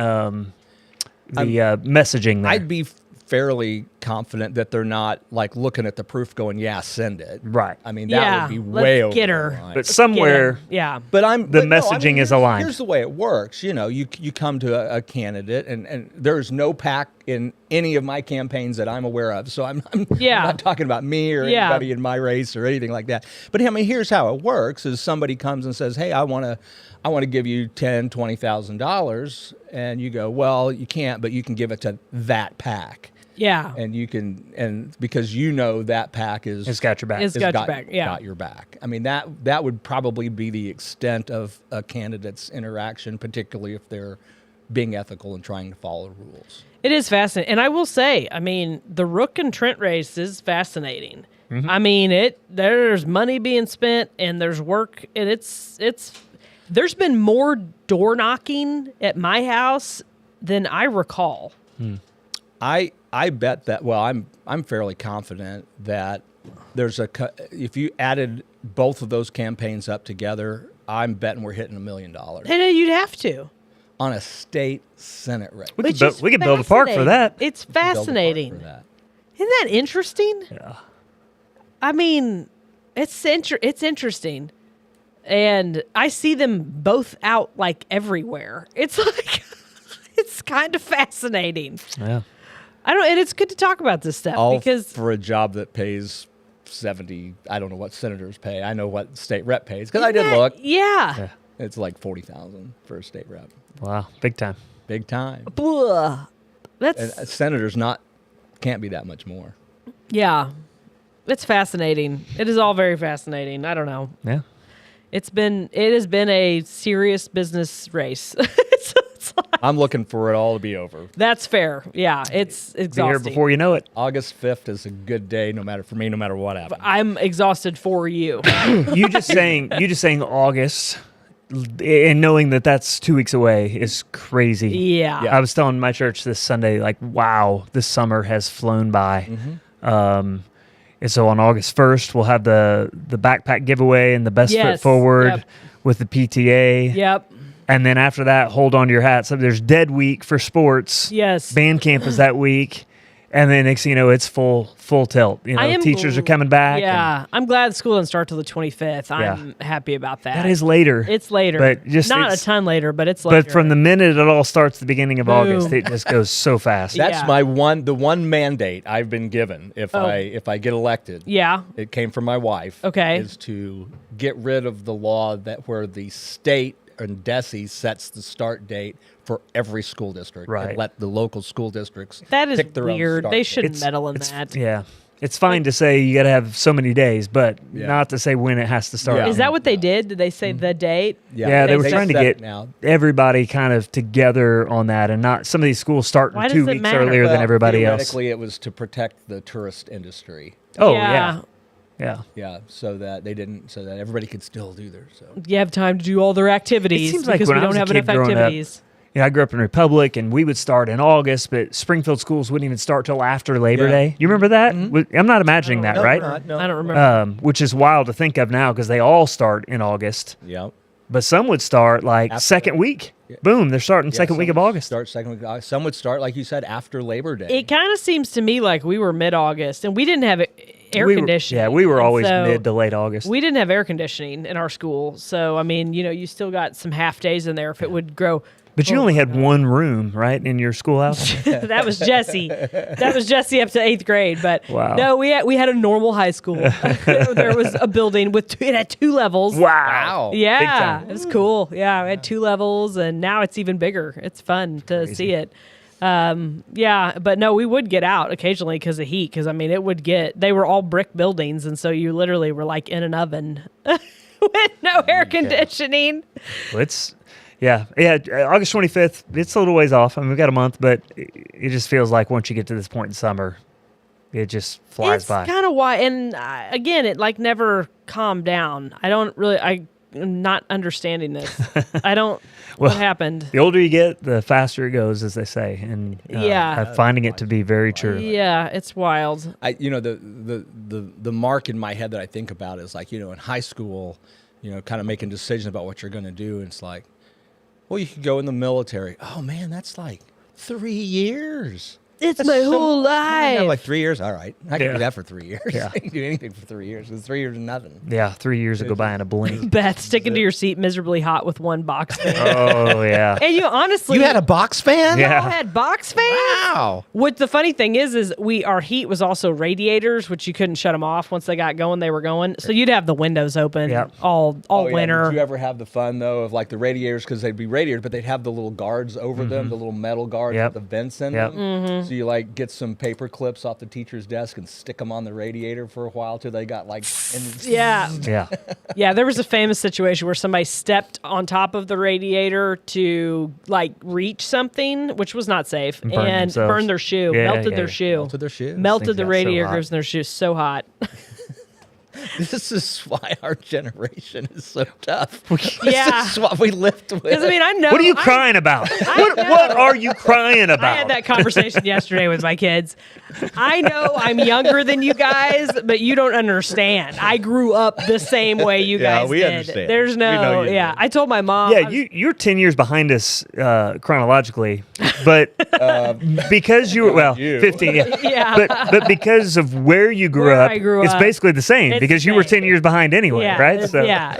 Speaker 3: messaging there.
Speaker 1: I'd be fairly confident that they're not like looking at the proof going, yeah, send it.
Speaker 3: Right.
Speaker 1: I mean, that
Speaker 2: Yeah,
Speaker 1: would be
Speaker 2: let's
Speaker 1: way over
Speaker 2: get
Speaker 1: the
Speaker 2: her.
Speaker 1: line.
Speaker 3: But somewhere,
Speaker 2: Yeah.
Speaker 1: But
Speaker 3: The messaging is aligned.
Speaker 1: Here's the way it works. You come to a candidate, and there's no PAC in any of my campaigns that I'm aware of. So I'm
Speaker 2: Yeah.
Speaker 1: not talking about me or
Speaker 2: Yeah.
Speaker 1: anybody in my race or anything like that. But I mean, here's how it works: is somebody comes and says, "Hey, I want to give you $20,000, and you go, well, you can't, but you can give it to that PAC.
Speaker 2: Yeah.
Speaker 1: And you can, and because that PAC
Speaker 3: it's got your back.
Speaker 2: It's got your back, yeah.
Speaker 1: got your back. I mean, that would probably be the extent of a candidate's interaction, particularly if they're being ethical and trying to follow rules.
Speaker 2: It is fascinating. And I will say, I mean, the Rook and Trent race is fascinating.
Speaker 1: Mm-hmm.
Speaker 2: I mean, there's money being spent and there's work, and there's been more door knocking at my house than I recall.
Speaker 1: I bet that. Well, I'm fairly confident that if you added both of those campaigns up together, I'm betting we're hitting $1 million
Speaker 2: And you'd have to.
Speaker 1: on a state Senate race.
Speaker 3: We could build a park for that.
Speaker 2: It's
Speaker 1: Build a park
Speaker 2: fascinating.
Speaker 1: for that.
Speaker 2: Isn't that interesting?
Speaker 3: Yeah.
Speaker 2: I mean, it's interesting. And I see them both out like everywhere. It's like it's kind of fascinating.
Speaker 3: Yeah.
Speaker 2: And it's good to talk about this stuff
Speaker 1: All
Speaker 2: because
Speaker 1: for a job that pays 70. I don't know what senators pay. I know what state rep pays because I did look.
Speaker 2: Yeah.
Speaker 1: It's like 40,000 for a state rep.
Speaker 3: Wow. Big time.
Speaker 1: Big time.
Speaker 2: Blah.
Speaker 1: And
Speaker 2: That's
Speaker 1: senators can't be that much more.
Speaker 2: yeah. It's fascinating. It is all very fascinating. I don't know.
Speaker 3: Yeah.
Speaker 2: It has been a serious business race. It's
Speaker 1: I'm looking for it all to be over.
Speaker 2: That's fair. Yeah, it's
Speaker 3: Be here
Speaker 2: exhausting.
Speaker 3: before you know it.
Speaker 1: August 5th is a good day, for me, no matter what happens.
Speaker 2: I'm exhausted for you.
Speaker 3: You just saying August, and knowing that that's 2 weeks away is crazy.
Speaker 2: Yeah.
Speaker 3: I was telling my church this Sunday, like, wow, this summer has flown by. And so on August 1st, we'll have the backpack giveaway and the best
Speaker 2: Yes,
Speaker 3: foot forward
Speaker 2: yep.
Speaker 3: with the PTA.
Speaker 2: Yep.
Speaker 3: And then after that, hold on to your hats. So there's dead week for sports.
Speaker 2: Yes.
Speaker 3: Band camp is that week. And then next thing you know, it's full tilt. You know, teachers are coming back.
Speaker 2: Yeah. I'm glad school didn't start till the 25th. I'm happy about that.
Speaker 3: That is later.
Speaker 2: It's later.
Speaker 3: But just
Speaker 2: not a ton later, but it's later.
Speaker 3: But from the minute it all starts, the beginning of August, it just goes so fast.
Speaker 1: That's
Speaker 2: Yeah.
Speaker 1: the one mandate I've been given if I get elected.
Speaker 2: Yeah.
Speaker 1: It came from my wife.
Speaker 2: Okay.
Speaker 1: Is to get rid of the law that where the state and DESE sets the start date for every school district.
Speaker 3: Right.
Speaker 1: And let the local school districts
Speaker 2: That is
Speaker 1: pick their own
Speaker 2: weird.
Speaker 1: start
Speaker 2: They
Speaker 1: date.
Speaker 2: shouldn't meddle in that.
Speaker 3: Yeah. It's fine to say you got to have so many days, but not to say when it has to start.
Speaker 1: Yeah.
Speaker 2: Is that what they did? Did they say the date?
Speaker 3: Yeah, they were trying to
Speaker 1: set
Speaker 3: get
Speaker 1: it now.
Speaker 3: everybody kind of together on that, and not some of these schools starting
Speaker 2: Why
Speaker 3: 2
Speaker 2: does it
Speaker 3: weeks
Speaker 2: matter?
Speaker 3: earlier than
Speaker 1: Well,
Speaker 3: everybody else.
Speaker 1: theoretically, it was to protect the tourist industry.
Speaker 3: Oh yeah.
Speaker 1: Yeah, so that everybody could still do theirs. So
Speaker 2: You have time to do all their activities
Speaker 3: It seems like
Speaker 2: because
Speaker 3: when
Speaker 2: we
Speaker 3: I was
Speaker 2: don't
Speaker 3: a
Speaker 2: have
Speaker 3: kid
Speaker 2: enough
Speaker 3: growing up,
Speaker 2: activities.
Speaker 3: You know, I grew up in Republic, and we would start in August, but Springfield schools wouldn't even start till after Labor
Speaker 1: Yeah.
Speaker 3: Day. You remember that? I'm not imagining that,
Speaker 1: No,
Speaker 3: right?
Speaker 1: we're not, no.
Speaker 2: I don't remember.
Speaker 3: Which is wild to think of now because they all start in August.
Speaker 1: Yeah.
Speaker 3: But some would start like
Speaker 1: After-
Speaker 3: second week. Boom, they're starting second week of August.
Speaker 1: Start second week of August. Some would start, like you said, after Labor Day.
Speaker 2: It kind of seems to me like we were mid-August, and we didn't have air conditioning.
Speaker 3: We were
Speaker 2: And
Speaker 3: always
Speaker 2: so
Speaker 3: mid to late August.
Speaker 2: We didn't have air conditioning in our school, so I mean, you still got some half days in there if it would grow.
Speaker 3: But you only had one room, right, in your schoolhouse?
Speaker 2: That was Jesse. That was Jesse up to 8th grade. But
Speaker 3: Wow.
Speaker 2: no, we had a normal high school. There was a building it had 2 levels.
Speaker 1: Wow.
Speaker 2: Yeah,
Speaker 3: Big time.
Speaker 2: it was cool. Yeah, we had 2 levels, and now it's even bigger. It's fun to see it. Yeah, but no, we would get out occasionally because of heat. Because I mean, they were all brick buildings, and so you literally were like in an oven with no air conditioning.
Speaker 3: Well, August 25th, it's a little ways off. I mean, we've got a month, but it just feels like once you get to this point in summer, it just flies
Speaker 2: It's
Speaker 3: by.
Speaker 2: kind of why, and again, it like never calmed down. I'm not understanding this. I don't. What happened?
Speaker 3: The older you get, the faster it goes, as they say, and
Speaker 2: Yeah.
Speaker 3: I'm finding it to be very true.
Speaker 2: Yeah, it's wild.
Speaker 1: The mark in my head that I think about is like, in high school, kind of making decisions about what you're going to do. And it's like, well, you could go in the military. Oh man, that's like 3 years.
Speaker 2: It's
Speaker 1: That's
Speaker 2: my
Speaker 1: so-
Speaker 2: whole
Speaker 1: Yeah,
Speaker 2: life.
Speaker 1: like 3 years. All right, I can
Speaker 3: Yeah.
Speaker 1: do that for 3 years.
Speaker 3: Yeah.
Speaker 1: I can do anything for 3 years. It's 3 years of nothing.
Speaker 3: Yeah, 3 years will go by in a blink.
Speaker 2: Beth sticking to your seat, miserably hot with one box fan.
Speaker 3: Oh, yeah.
Speaker 2: And you honestly,
Speaker 1: You had a box fan?
Speaker 3: Yeah.
Speaker 2: y'all had box fans.
Speaker 1: Wow.
Speaker 2: What the funny thing is our heat was also radiators, which you couldn't shut them off once they got going. They were going, so you'd have the windows open
Speaker 3: Yep.
Speaker 2: all
Speaker 1: Oh, yeah.
Speaker 2: winter.
Speaker 1: Did you ever have the fun though of like the radiators, because they'd be radiators, but they'd have the little guards over them, the little metal guards
Speaker 3: Yep.
Speaker 1: with the vents in
Speaker 3: Yep.
Speaker 1: them. So you like get some paper clips off the teacher's desk and stick them on the radiator for a while till they got like.
Speaker 2: Yeah.
Speaker 3: Yeah.
Speaker 2: Yeah, there was a famous situation where somebody stepped on top of the radiator to like reach something, which was not safe,
Speaker 3: burned
Speaker 2: and
Speaker 3: themselves.
Speaker 2: burned their shoe,
Speaker 3: Yeah,
Speaker 2: melted
Speaker 3: yeah.
Speaker 2: their shoe,
Speaker 1: Melted their shoes.
Speaker 2: melted
Speaker 3: Things
Speaker 2: the
Speaker 3: got so
Speaker 2: radiators
Speaker 3: hot.
Speaker 2: in their shoes. So hot.
Speaker 1: This is why our generation is so tough.
Speaker 2: Yeah.
Speaker 1: This is what we lived with.
Speaker 2: Because I mean, I know.
Speaker 3: What are you
Speaker 2: I-
Speaker 3: crying about? What
Speaker 2: know.
Speaker 3: are you crying about?
Speaker 2: I had that conversation yesterday with my kids. I know I'm younger than you guys, but you don't understand. I grew up the same way you
Speaker 1: Yeah,
Speaker 2: guys
Speaker 1: we
Speaker 2: did.
Speaker 1: understand.
Speaker 2: There's
Speaker 1: We know
Speaker 2: no,
Speaker 1: you
Speaker 2: yeah.
Speaker 1: do.
Speaker 2: I told my mom.
Speaker 3: Yeah,
Speaker 2: I was-
Speaker 3: you're 10 years behind us chronologically, but because you were, well,
Speaker 1: you.
Speaker 3: 15, yeah.
Speaker 2: Yeah.
Speaker 3: But because of where you grew
Speaker 2: Where
Speaker 3: up,
Speaker 2: I grew
Speaker 3: it's
Speaker 2: up.
Speaker 3: basically the same
Speaker 2: It's
Speaker 3: because
Speaker 2: the
Speaker 3: you were
Speaker 2: same.
Speaker 3: 10 years behind anyway,
Speaker 2: yeah,
Speaker 3: right?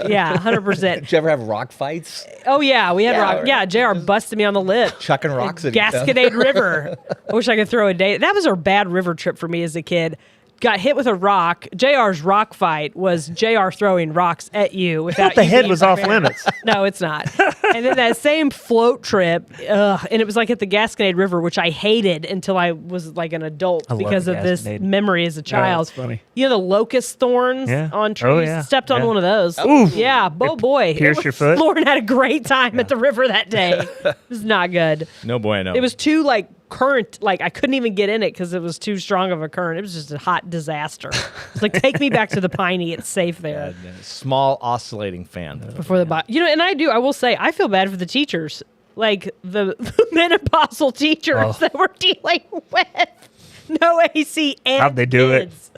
Speaker 2: yeah, 100%.
Speaker 1: Did you ever have rock fights?
Speaker 2: Oh yeah, we had
Speaker 1: Yeah,
Speaker 2: rock.
Speaker 1: right.
Speaker 2: Yeah, JR busted me on the lip.
Speaker 1: Chucking rocks at each other.
Speaker 2: Gasconade River. I wish I could throw a day. That was a bad river trip for me as a kid. Got hit with a rock. JR's rock fight was JR throwing rocks at you without
Speaker 3: The
Speaker 2: you
Speaker 3: head
Speaker 2: being
Speaker 3: was off
Speaker 2: prepared.
Speaker 3: limits.
Speaker 2: No, it's not. And then that same float trip, and it was like at the Gasconade River, which I hated until I was like an adult
Speaker 3: love
Speaker 2: because
Speaker 3: the
Speaker 2: of this
Speaker 3: Gasconade.
Speaker 2: memory as a child.
Speaker 3: that's funny.
Speaker 2: You know the locust thorns
Speaker 3: Yeah.
Speaker 2: on trees?
Speaker 3: Oh, yeah.
Speaker 2: Stepped on
Speaker 3: Yeah.
Speaker 2: one of those.
Speaker 3: Oof.
Speaker 2: Yeah, boy.
Speaker 3: pierced your foot?
Speaker 2: Lauren had a great time at the river that day. It was not good.
Speaker 1: No bueno.
Speaker 2: It was too like current, like I couldn't even get in it because it was too strong of a current. It was just a hot disaster. It's like, take me back to the Piney. It's safe there.
Speaker 1: Small oscillating fan.
Speaker 2: Before the and I will say I feel bad for the teachers, like the menopausal teachers that we're dealing with. No AC and
Speaker 3: How'd they do it?
Speaker 2: kids.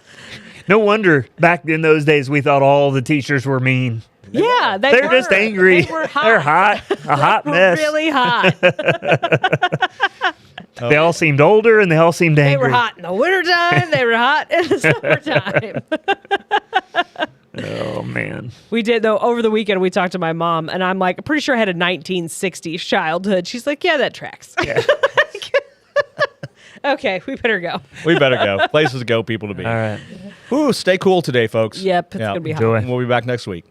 Speaker 3: No wonder back in those days we thought all the teachers were mean.
Speaker 2: Yeah,
Speaker 3: They're just angry.
Speaker 2: They were hot.
Speaker 3: They're hot. A hot mess.
Speaker 2: Really hot.
Speaker 3: They all seemed older and they all seemed angry.
Speaker 2: They were hot in the wintertime. They were hot in the summertime.
Speaker 3: Oh man.
Speaker 2: We did though over the weekend. We talked to my mom, and I'm like, I'm pretty sure I had a 1960s childhood. She's like, yeah, that tracks.
Speaker 3: Yeah.
Speaker 2: Okay, we better go.
Speaker 1: We better go. Places to go, people to be.
Speaker 3: All right.
Speaker 1: Ooh, stay cool today, folks.
Speaker 2: Yep, it's gonna be hot.
Speaker 3: Enjoy.
Speaker 1: We'll be back next week.